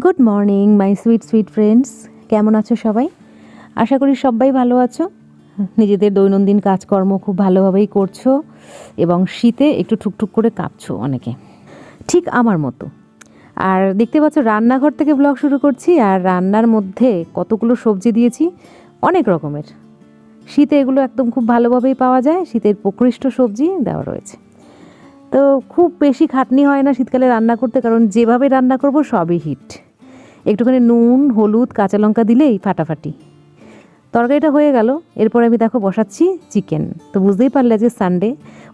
Good morning my sweet sweet friends, কেমন আছো সবাই? আশা করি সবাই ভালো আছো, নিজেদের দৈনন্দিন কাজকর্ম খুব ভালোভাবেই করছো এবং শীতে একটু ঠুকঠুক করে কাঁপছো অনেকে, ঠিক আমার মতো। আর দেখতে পাচ্ছ রান্নাঘর থেকে ব্লগ শুরু করছি, আর রান্নার মধ্যে কতগুলো সবজি দিয়েছি, অনেক রকমের। শীতে এগুলো একদম খুব ভালোভাবেই পাওয়া যায়, শীতের প্রকৃষ্ট সবজি দেওয়া রয়েছে। তো খুব বেশি খাটনি হয় না শীতকালে রান্না করতে, কারণ যেভাবে রান্না করব সবই হিট। একটুখানি নুন, হলুদ, কাঁচা লঙ্কা দিলেই ফাটাফাটি তরকারিটা হয়ে গেল। এরপর আমি দেখো বসাচ্ছি চিকেন। তো বুঝতেই পারলে যে সানডে,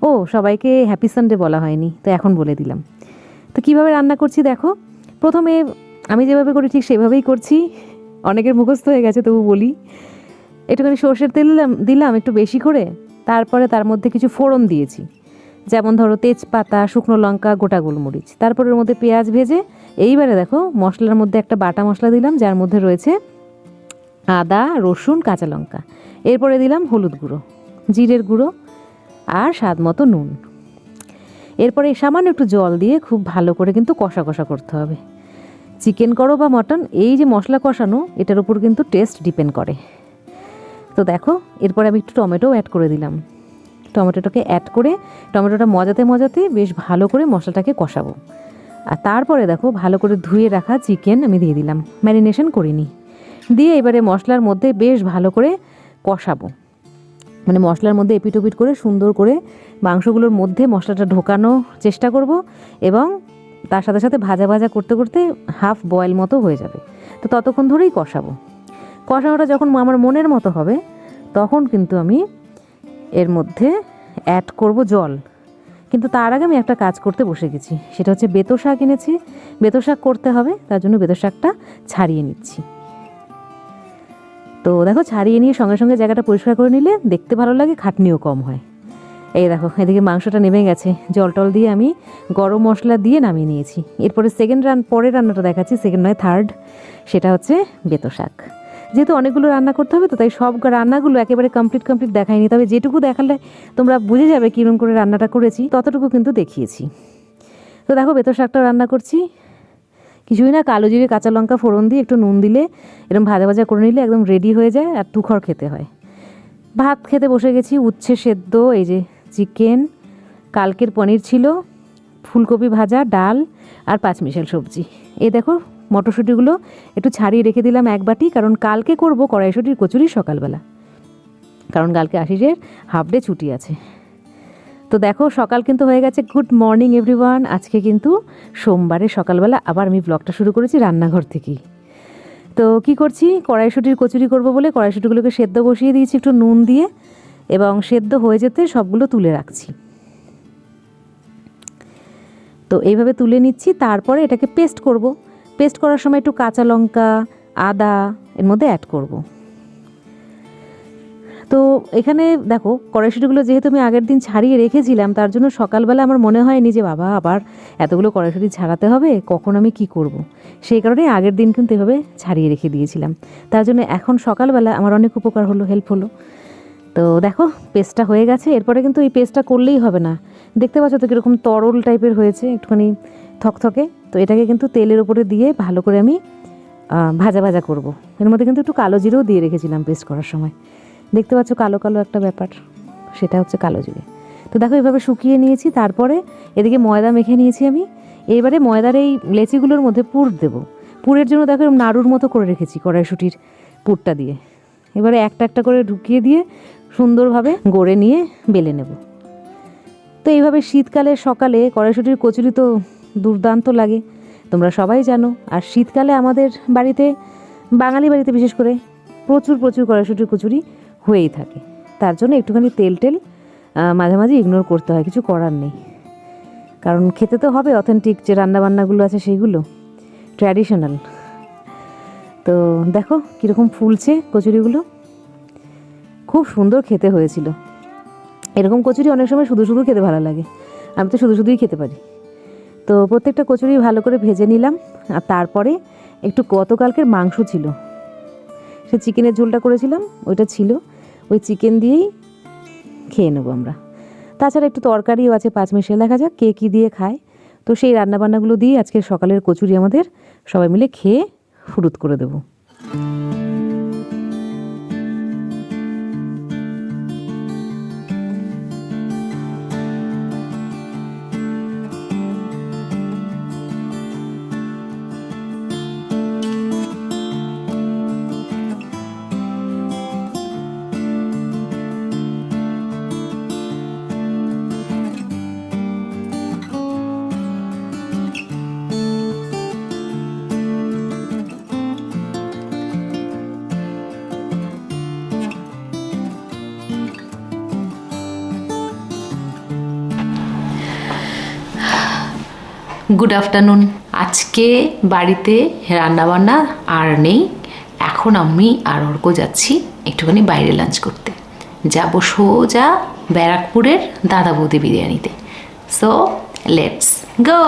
ও সবাইকে হ্যাপি সানডে বলা হয়নি, তো এখন বলে দিলাম। তো কিভাবে রান্না করছি দেখো। প্রথমে আমি যেভাবে করি ঠিক সেভাবেই করছি, অনেকের মুখস্থ হয়ে গেছে তবু বলি। একটুখানি সর্ষের তেল দিলাম একটু বেশি করে, তারপরে তার মধ্যে কিছু ফোড়ন দিয়েছি, যেমন ধরো তেজপাতা, শুকনো লঙ্কা, গোটা গোলমরিচ। তারপর এর মধ্যে পেঁয়াজ ভেজে এইবারে দেখো মশলার মধ্যে একটা বাটা মশলা দিলাম, যার মধ্যে রয়েছে আদা, রসুন, কাঁচা লঙ্কা। এরপরে দিলাম হলুদ গুঁড়ো, জিরের গুঁড়ো আর স্বাদ মতো নুন। এরপরে সামান্য একটু জল দিয়ে খুব ভালো করে কিন্তু কষা কষা করতে হবে। চিকেন করো বা মটন, এই যে মশলা কষানো এটার উপর কিন্তু টেস্ট ডিপেন্ড করে। তো দেখো এরপরে আমি একটু টমেটোও অ্যাড করে দিলাম। টমেটোটাকে অ্যাড করে টমেটোটা মজাতে মজাতে বেশ ভালো করে মশলাটাকে কষাবো। আর তারপরে দেখো ভালো করে ধুয়ে রাখা চিকেন আমি দিয়ে দিলাম, ম্যারিনেশন করিনি। দিয়ে এবারে মশলার মধ্যে বেশ ভালো করে কষাবো, মানে মশলার মধ্যে এপিটোপিট করে সুন্দর করে মাংসগুলোর মধ্যে মশলাটা ঢোকানোর চেষ্টা করব, এবং তার সাথে সাথে ভাজা ভাজা করতে করতে হাফ বয়েল মতো হয়ে যাবে। তো ততক্ষণ ধরেই কষাবো। কষানোটা যখন আমার মনের মতো হবে তখন কিন্তু আমি এর মধ্যে অ্যাড করব জল। কিন্তু তার আগে আমি একটা কাজ করতে বসে গেছি, সেটা হচ্ছে বেতো শাক এনেছি। বেতো শাক করতে হবে, তার জন্য বেতো শাকটা ছাড়িয়ে নিচ্ছি। তো দেখো ছাড়িয়ে নিয়ে সঙ্গে সঙ্গে জায়গাটা পরিষ্কার করে নিলে দেখতে ভালো লাগে, খাটনিও কম হয়। এই দেখো এদিকে মাংসটা নেমে গেছে, জল টল দিয়ে আমি গরম মশলা দিয়ে নামিয়ে নিয়েছি। এরপরে পরের রান্নাটা দেখাচ্ছি, সেকেন্ড নয় থার্ড, সেটা হচ্ছে বেতো শাক। যেহেতু অনেকগুলো রান্না করতে হবে, তো তাই সব রান্নাগুলো একেবারে কমপ্লিট দেখাইনি, তবে যেটুকু দেখালে তোমরা বুঝে যাবে কীরকম করে রান্নাটা করেছি, ততটুকু কিন্তু দেখিয়েছি। তো দেখো বেতো শাকটা রান্না করছি, কিছুই না, কালো জিরে, কাঁচা লঙ্কা ফোড়ন দিয়ে একটু নুন দিলে এরকম ভাজা ভাজা করে নিলে একদম রেডি হয়ে যায়, আর তুখর খেতে হয়। ভাত খেতে বসে গেছি, উচ্ছে সেদ্ধ, এই যে চিকেন, কালকের পনির ছিল, ফুলকপি ভাজা, ডাল আর পাঁচমিশাল সবজি। এই দেখো মটরশুঁটিগুলো একটু ছাড়িয়ে রেখে দিলাম এক বাটি, কারণ কালকে করব কড়াইশুঁটির কচুরি সকালবেলা, কারণ কালকে আশিসের হাফ ডে ছুটি আছে। তো দেখো সকাল কিন্তু হয়ে গেছে। Good morning everyone. আজকে কিন্তু সোমবারে সকালবেলা আবার আমি ব্লগটা শুরু করেছি রান্নাঘর থেকেই। তো কি করছি, কড়াইশুঁটির কচুরি করব বলে কড়াইশুঁটিগুলোকে সেদ্ধ বসিয়ে দিয়েছি একটু নুন দিয়ে, এবং সেদ্ধ হয়ে যেতে সবগুলো তুলে রাখছি। তো এইভাবে তুলে নিচ্ছি, তারপরে এটাকে পেস্ট করব। পেস্ট করার সময় একটু কাঁচা লঙ্কা, আদা এর মধ্যে অ্যাড করব। তো এখানে দেখো কড়াইশুঁটিগুলো যেহেতু আমি আগের দিন ছাড়িয়ে রেখেছিলাম, তার জন্য সকালবেলা আমার মনে হয়নি যে বাবা আবার এতগুলো কড়াইশুঁটি ছাড়াতে হবে, কখন আমি কি করব। সেই কারণে আগের দিন কিন্তু এভাবে ছাড়িয়ে রেখে দিয়েছিলাম, তার জন্য এখন সকালবেলা আমার অনেক উপকার হলো, হেল্প হলো। তো দেখো পেস্টটা হয়ে গেছে। এরপরে কিন্তু এই পেস্টটা করলেই হবে না, দেখতে পাচ্ছ তো কীরকম তরল টাইপের হয়েছে, একটুখানি থকথকে। তো এটাকে কিন্তু তেলের উপরে দিয়ে ভালো করে আমি ভাজা ভাজা করব। এর মধ্যে কিন্তু একটু কালো জিরেও দিয়ে রেখেছিলাম পেস্ট করার সময়, দেখতে পাচ্ছ কালো কালো একটা ব্যাপার, সেটা হচ্ছে কালো জিরে। তো দেখো এভাবে শুকিয়ে নিয়েছি, তারপরে এদিকে ময়দা মেখে নিয়েছি আমি। এবারে ময়দার এই লেচিগুলোর মধ্যে পুর দেবো। পুরের জন্য দেখো এরকম নাড়ুর মতো করে রেখেছি কড়াইশুঁটির পুরটা দিয়ে। এবারে একটা একটা করে ঢুকিয়ে দিয়ে সুন্দরভাবে গড়ে নিয়ে বেলে নেব। তো এইভাবে শীতকালে সকালে কড়াইশুঁটির কচুরি তো দুর্দান্ত লাগে, তোমরা সবাই জানো। আর শীতকালে আমাদের বাড়িতে, বাঙালি বাড়িতে বিশেষ করে প্রচুর কড়াইশুঁটির কচুরি হয়েই থাকে। তার জন্য একটুখানি তেল মাঝে মাঝে ইগনোর করতে হয়, কিছু করার নেই, কারণ খেতে তো হবে অথেন্টিক যে রান্নাবান্নাগুলো আছে সেইগুলো ট্র্যাডিশনাল। তো দেখো কীরকম ফুলছে কচুরিগুলো, খুব সুন্দর খেতে হয়েছিল। এরকম কচুরি অনেক সময় শুধু শুধু খেতে ভালো লাগে, আমি তো শুধু শুধুই খেতে পারি। তো প্রত্যেকটা কচুরি ভালো করে ভেজে নিলাম। আর তারপরে একটু গতকালকের মাংস ছিল, সে চিকেনের ঝোলটা করেছিলাম ওইটা ছিল, ওই চিকেন দিয়েই খেয়ে নেবো আমরা। তাছাড়া একটু তরকারিও আছে পাঁচমিশাল, দেখা যাক কে কী দিয়ে খায়। তো সেই রান্নাবান্নাগুলো দিয়ে আজকে সকালের কচুরি আমাদের সবাই মিলে খেয়ে ফুরুত করে দেবো। Good afternoon. আজকে বাড়িতে রান্নাবান্না আর নেই, এখন আমি আর অর্ক যাচ্ছি একটুখানি বাইরে লাঞ্চ করতে। যাব সোজা ব্যারাকপুরের দাদা বৌদি বিরিয়ানিতে। So let's go.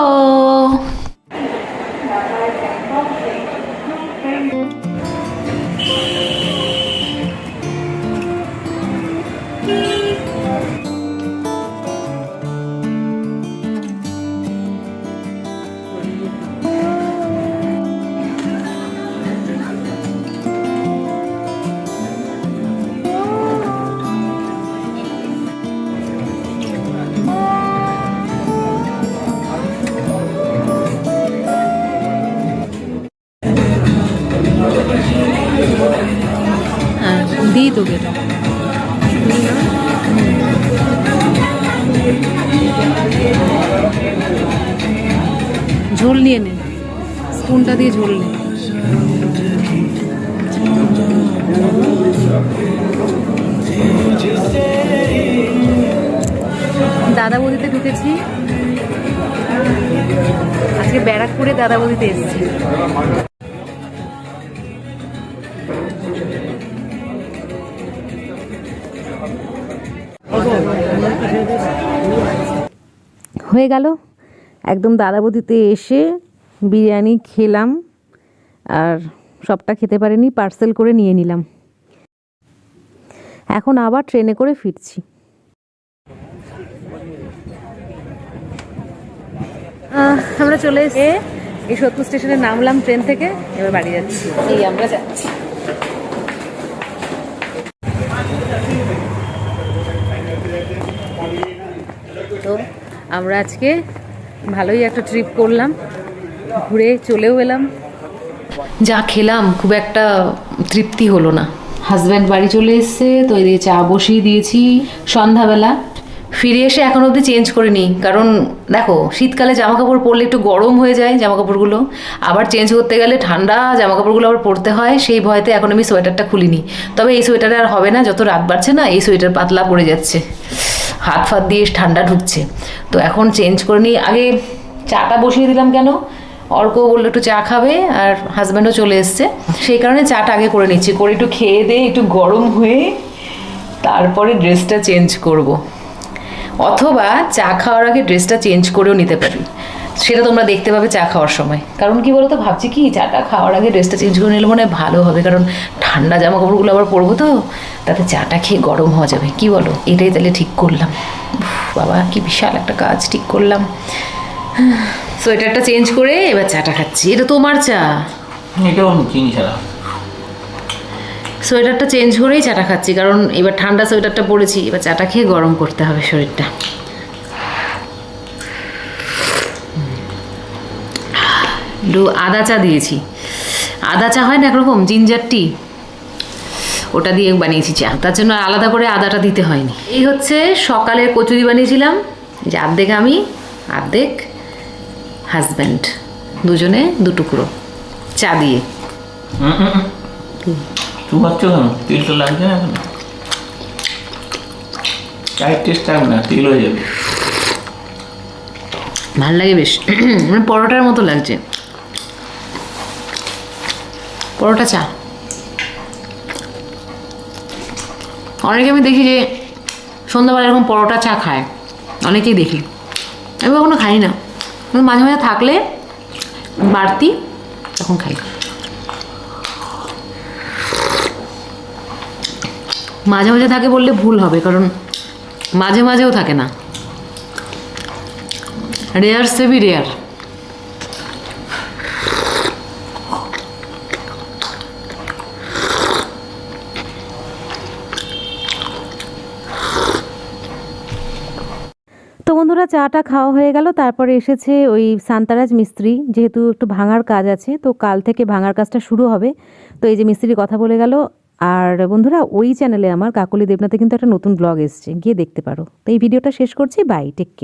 দিই তোকে এটা ঝোল নিয়ে নে, স্পুনটা দিয়ে ঝোল নে। দাদা বৌদিতে ঢুকেছি, আজকে ব্যারাকপুরে দাদা বৌদিতে এসেছি। হয়ে গেল একদম দাদা বৌদিতে এসে বিরিয়ানি খেলাম, আর সবটা খেতে পারিনি, পার্সেল করে নিয়ে নিলাম। এখন আবার ট্রেনে করে ফিরছি। আমরা চলে এসে এই সোদপুর স্টেশনে নামলাম ট্রেন থেকে, এবার বাড়ি যাচ্ছি। এই আমরা যাচ্ছি। তো আমরা আজকে ভালোই একটা ট্রিপ করলাম, ঘুরে চলেও এলাম। যা খেলাম খুব একটা তৃপ্তি হলো না। হাজব্যান্ড বাড়ি চলে এসছে, তো এদিকে চা বসিয়ে দিয়েছি সন্ধ্যাবেলা। ফিরে এসে এখন অবধি চেঞ্জ করিনি, কারণ দেখো শীতকালে জামা কাপড় পরলে একটু গরম হয়ে যায় জামা কাপড়গুলো, আবার চেঞ্জ করতে গেলে ঠান্ডা জামা কাপড়গুলো আবার পরতে হয়, সেই ভয়তে এখন আমি সোয়েটারটা খুলিনি। তবে এই সোয়েটারে আর হবে না, যত রাত বাড়ছে না এই সোয়েটার পাতলা পড়ে যাচ্ছে, হাত ফাত দিয়ে ঠান্ডা ঢুকছে। তো এখন চেঞ্জ করে নিই। আগে চাটা বসিয়ে দিলাম, কেন অর্ক বললো একটু চা খাবে, আর হাজব্যান্ডও চলে এসছে, সেই কারণে চাটা আগে করে নিচ্ছি, করে একটু খেয়ে দিয়ে একটু গরম হয়ে তারপরে ড্রেসটা চেঞ্জ করব। অথবা চা খাওয়ার আগে ড্রেসটা চেঞ্জ করেও নিতে পারি, সেটা তোমরা দেখতে পাবে চা খাওয়ার সময়। কারণ কি বলো তো, ভাবছি কি চাটা খাওয়ার আগে ড্রেসটা চেঞ্জ করে নিলে মনে হয় ভালো হবে, কারণ ঠান্ডা জামা কাপড়গুলো আবার পরবো, তো তাতে চাটা খেয়ে গরম হওয়া যাবে। কি বলো? এটাই তাহলে ঠিক করলাম। বাবা কি বিশাল একটা কাজ ঠিক করলাম। সোয়েটারটা চেঞ্জ করে এবার চাটা খাচ্ছি। এটা তোমার চা? এটাও চিনি ছাড়া। সোয়েটারটা চেঞ্জ করেই চাটা খাচ্ছি, কারণ এবার ঠান্ডা সোয়েটারটা পরেছি, এবার চাটা খেয়ে গরম করতে হবে শরীরটা। একটু আদা চা দিয়েছি, আদা চা হয় না একরকম জিঞ্জার টি, ওটা দিয়ে বানিয়েছি চা, তার জন্য আলাদা করে আদাটা দিতে হয়নি। এই হচ্ছে সকালের কচুরি বানিয়েছিলাম, যে অর্ধেক আমি অর্ধেক হাজব্যান্ড, দুজনে দু টুকরো চা দিয়ে। চুমাচ্ছ কেন? তেলটা লাগছে না এখন? চায়ের টেস্ট থাকবে না, তেল হয়ে যাবে। ভাল লাগে বেশ, মানে পরোটার মতো লাগছে। পরোটা চা অনেকে আমি দেখি যে সন্ধ্যাবেলা এরকম পরোটা চা খায়, অনেকেই দেখি, আমি কখনো খাই না, মাঝে মাঝে থাকলে বাড়তি তখন খাই। মাঝে মাঝে থাকে বললে ভুল হবে, কারণ মাঝে মাঝেও থাকে না। রেয়ার সে ভি রেয়ার। তো বন্ধুরা চাটা খাওয়া হয়ে গেল, তারপরে এসেছে ওই শান্তারাজ মিস্ত্রি, যেহেতু একটু ভাঙার কাজ আছে তো কাল থেকে ভাঙার কাজটা শুরু হবে। তো এই যে মিস্ত্রি কথা বলে গেল। আর বন্ধুরা ওই চ্যানেলে আমার কাকলি দেবনাথে কিন্তু একটা নতুন ব্লগ এসছে, গিয়ে দেখতে পারো। তো এই ভিডিওটা শেষ করছি, বাই, টেক কেয়ার।